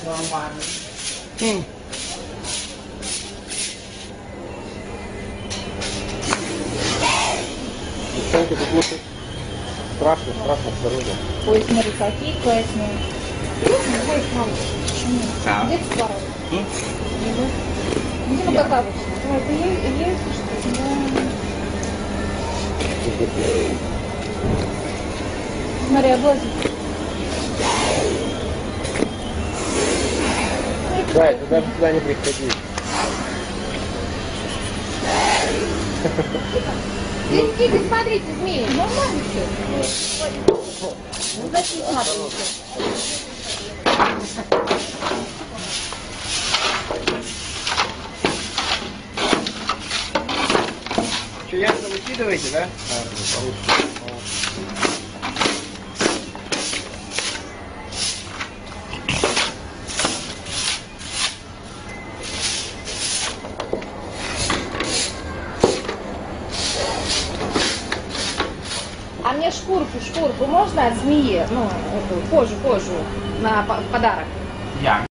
Нормально. Девчонки, тут лучше страшно снаружи. Ой, смотри, какие классные. Ой, мама, почему? Где ты спала? Видимо, как обычно. Ой, это есть, что ли? Смотри, облазит. Да, ты даже сюда не приходи. Идите, смотрите, змеи. Нормально все. Ну, зачем смотрите? Что, яйца выкидываете, да? А мне шкурку можно от змеи? Ну, эту кожу на подарок. Я.